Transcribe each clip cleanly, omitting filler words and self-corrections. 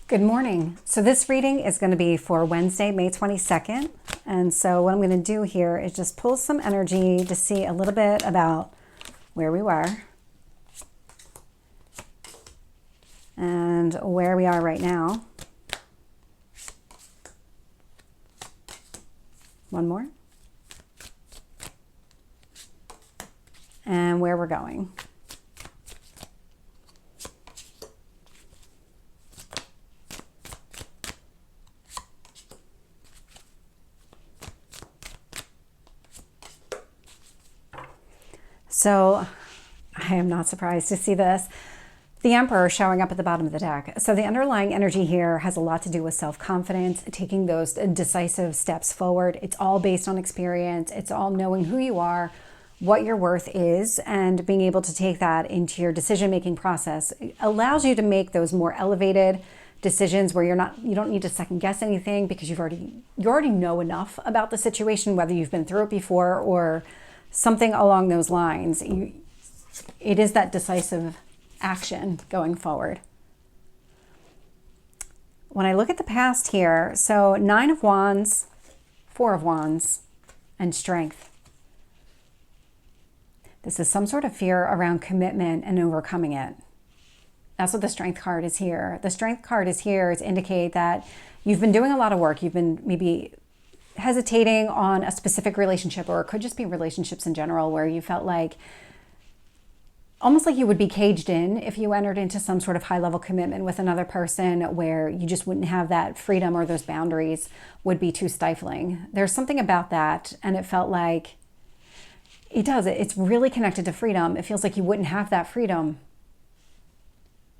Good morning. So this reading is going to be for Wednesday, May 22nd. And so what I'm going to do here is just pull some energy to see a little bit about where we were and where we are right now. One more. And where we're going. So I am not surprised to see this. The Emperor showing up at the bottom of the deck. So the underlying energy here has a lot to do with self-confidence, taking those decisive steps forward. It's all based on experience. It's all knowing who you are, what your worth is, and being able to take that into your decision-making process. It allows you to make those more elevated decisions where you don't need to second guess anything because you already know enough about the situation, whether you've been through it before or something along those lines. It is that decisive action going forward. When I look at the past here, so 9 of Wands, 4 of Wands, and Strength. This is some sort of fear around commitment and overcoming it. That's what the Strength card is here. The Strength card is here to indicate that you've been doing a lot of work. You've been maybe hesitating on a specific relationship, or it could just be relationships in general where you felt like almost like you would be caged in if you entered into some sort of high-level commitment with another person where you just wouldn't have that freedom, or those boundaries would be too stifling. There's something about that, and it felt like it's really connected to freedom. It feels like you wouldn't have that freedom,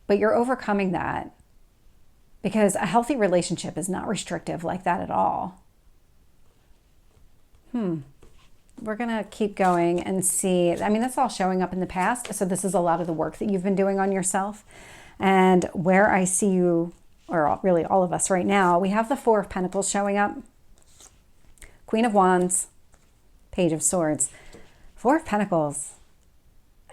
but you're overcoming that because a healthy relationship is not restrictive like that at all. We're going to keep going and see. I mean, that's all showing up in the past. So this is a lot of the work that you've been doing on yourself. And where I see you, or really all of us right now, we have the 4 of Pentacles showing up. Queen of Wands, Page of Swords. 4 of Pentacles.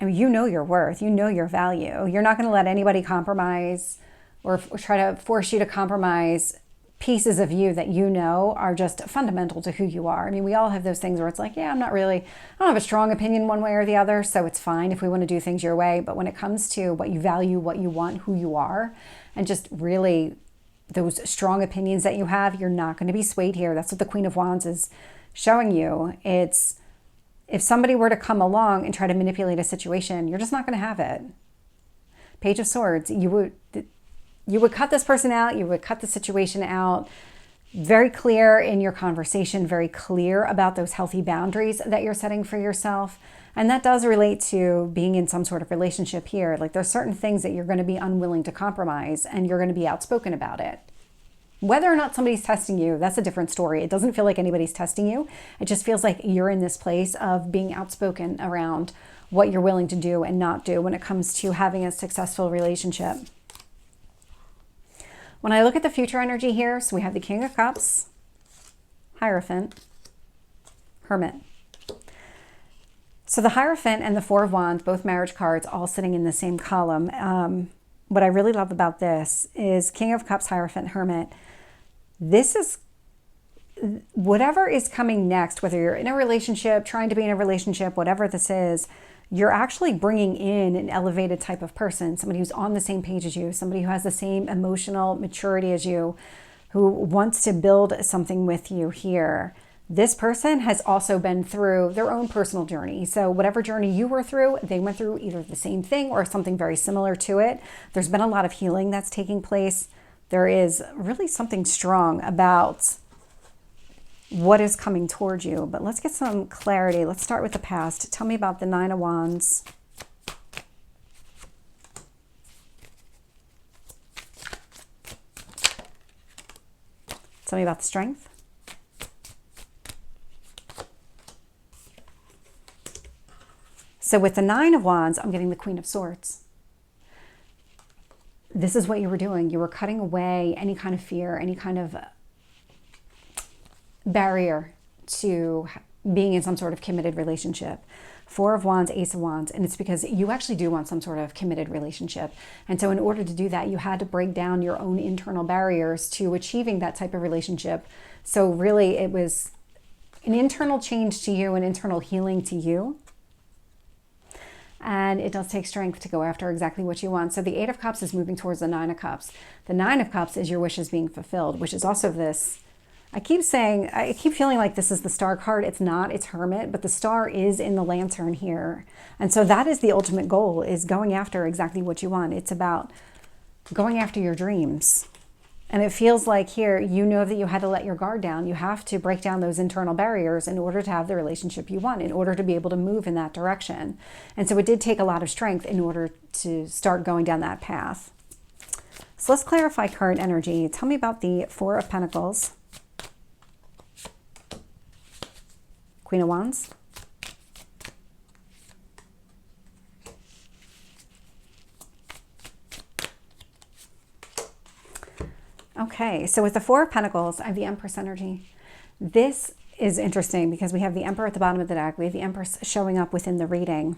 I mean, you know your worth. You know your value. You're not going to let anybody compromise or try to force you to compromise pieces of you that you know are just fundamental to who you are. I mean, we all have those things where it's like, yeah, I don't have a strong opinion one way or the other, so it's fine if we want to do things your way. But when it comes to what you value, what you want, who you are, and just really those strong opinions that you have, you're not going to be swayed here. That's what the Queen of Wands is showing you. It's if somebody were to come along and try to manipulate a situation, you're just not going to have it. Page of Swords, you would cut this person out, you would cut the situation out. Very clear in your conversation, very clear about those healthy boundaries that you're setting for yourself. And that does relate to being in some sort of relationship here. Like there's certain things that you're going to be unwilling to compromise, and you're going to be outspoken about it. Whether or not somebody's testing you, that's a different story. It doesn't feel like anybody's testing you. It just feels like you're in this place of being outspoken around what you're willing to do and not do when it comes to having a successful relationship. When I look at the future energy here, so we have the King of Cups, Hierophant, Hermit. So the Hierophant and the 4 of Wands, both marriage cards, all sitting in the same column. What I really love about this is King of Cups, Hierophant, Hermit. This is whatever is coming next, whether you're in a relationship, trying to be in a relationship, whatever this is, you're actually bringing in an elevated type of person, somebody who's on the same page as you, somebody who has the same emotional maturity as you, who wants to build something with you here. This person has also been through their own personal journey. So whatever journey you were through, they went through either the same thing or something very similar to it. There's been a lot of healing that's taking place. There is really something strong about what is coming towards you. But let's get some clarity. Let's start with the past. Tell me about the 9 of Wands. Tell me about the Strength. So with the 9 of Wands, I'm getting the Queen of Swords. This is what you were doing. You were cutting away any kind of fear, any kind of barrier to being in some sort of committed relationship. Four of Wands, Ace of Wands, and it's because you actually do want some sort of committed relationship. And so in order to do that, you had to break down your own internal barriers to achieving that type of relationship. So really it was an internal change to you, an internal healing to you. And it does take strength to go after exactly what you want. So the Eight of Cups is moving towards the Nine of Cups. The Nine of Cups is your wishes being fulfilled, which is also this, I keep feeling like this is the Star card. It's not, it's Hermit, but the Star is in the Lantern here. And so that is the ultimate goal, is going after exactly what you want. It's about going after your dreams. And it feels like here, you know that you had to let your guard down. You have to break down those internal barriers in order to have the relationship you want, in order to be able to move in that direction. And so it did take a lot of strength in order to start going down that path. So let's clarify current energy. Tell me about the Four of Pentacles. Queen of Wands. Okay, so with the Four of Pentacles, I have the Empress energy. This is interesting because we have the Emperor at the bottom of the deck. We have the Empress showing up within the reading.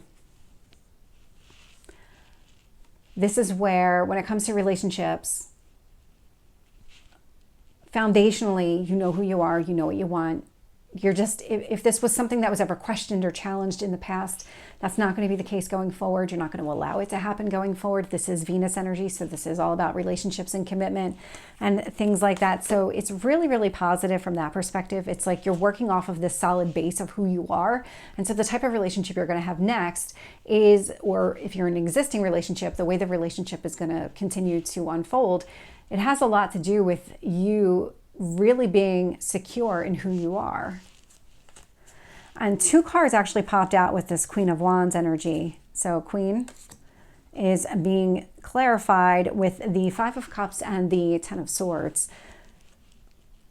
This is where, when it comes to relationships, foundationally, you know who you are, you know what you want. You're just, if this was something that was ever questioned or challenged in the past, that's not going to be the case going forward. You're not going to allow it to happen going forward. This is Venus energy, so this is all about relationships and commitment and things like that. So it's really, really positive from that perspective. It's like you're working off of this solid base of who you are. And so the type of relationship you're going to have next is, or if you're in an existing relationship, the way the relationship is going to continue to unfold, it has a lot to do with you really being secure in who you are. And two cards actually popped out with this Queen of Wands energy. So Queen is being clarified with the Five of Cups and the Ten of Swords.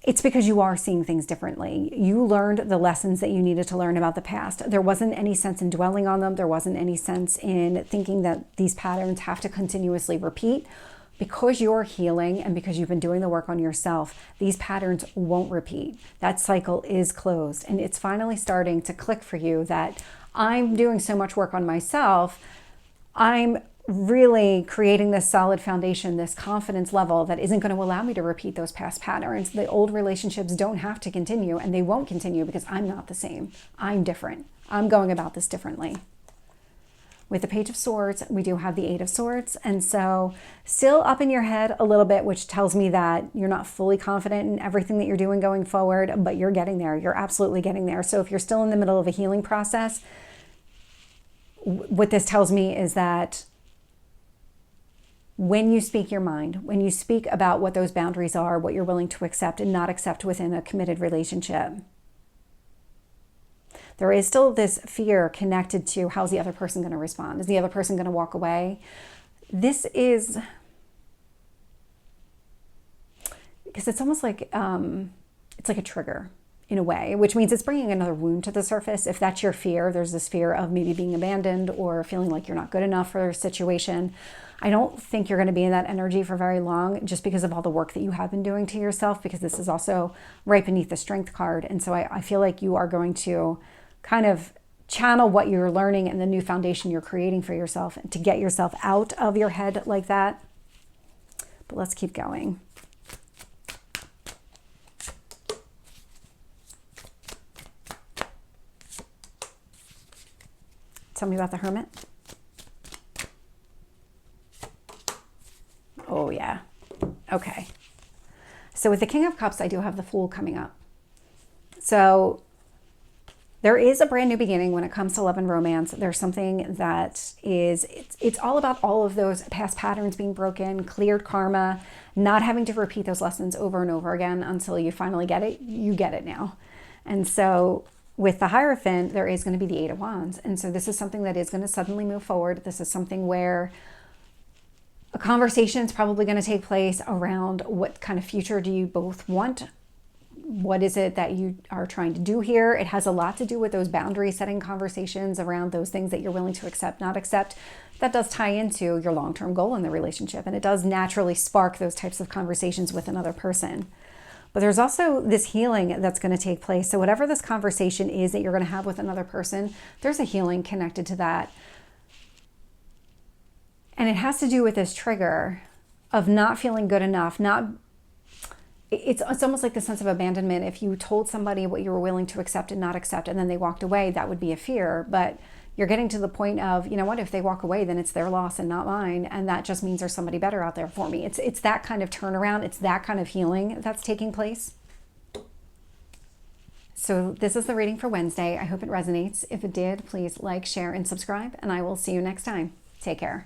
It's because you are seeing things differently. You learned the lessons that you needed to learn about the past. There wasn't any sense in dwelling on them. There wasn't any sense in thinking that these patterns have to continuously repeat. Because you're healing and because you've been doing the work on yourself, these patterns won't repeat. That cycle is closed. And it's finally starting to click for you that I'm doing so much work on myself. I'm really creating this solid foundation, this confidence level that isn't going to allow me to repeat those past patterns. The old relationships don't have to continue, and they won't continue because I'm not the same. I'm different. I'm going about this differently. With the Page of Swords, we do have the Eight of Swords. And so still up in your head a little bit, which tells me that you're not fully confident in everything that you're doing going forward, but you're getting there. You're absolutely getting there. So if you're still in the middle of a healing process, what this tells me is that when you speak your mind, when you speak about what those boundaries are, what you're willing to accept and not accept within a committed relationship, there is still this fear connected to how's the other person going to respond? Is the other person going to walk away? This is, because it's almost like, it's like a trigger in a way, which means it's bringing another wound to the surface. If that's your fear, there's this fear of maybe being abandoned or feeling like you're not good enough for a situation. I don't think you're going to be in that energy for very long just because of all the work that you have been doing to yourself, because this is also right beneath the Strength card. And so I feel like you are going to kind of channel what you're learning and the new foundation you're creating for yourself to get yourself out of your head like that. But let's keep going. Tell me about the Hermit. Oh yeah. Okay. So with the King of Cups, I do have the Fool coming up. So there is a brand new beginning when it comes to love and romance. There's something that is, it's all about all of those past patterns being broken, cleared karma, not having to repeat those lessons over and over again until you finally get it. You get it now. And so with the Hierophant, there is going to be the Eight of Wands. And so this is something that is going to suddenly move forward. This is something where a conversation is probably going to take place around what kind of future do you both want? What is it that you are trying to do here? It has a lot to do with those boundary setting conversations around those things that you're willing to accept, not accept. That does tie into your long-term goal in the relationship. And it does naturally spark those types of conversations with another person. But there's also this healing that's going to take place. So whatever this conversation is that you're going to have with another person, there's a healing connected to that. And it has to do with this trigger of not feeling good enough, it's almost like the sense of abandonment. If you told somebody what you were willing to accept and not accept, and then they walked away, that would be a fear. But you're getting to the point of, you know what, if they walk away, then it's their loss and not mine. And that just means there's somebody better out there for me. It's that kind of turnaround. It's that kind of healing that's taking place. So this is the reading for Wednesday. I hope it resonates. If it did, please like, share, and subscribe. And I will see you next time. Take care.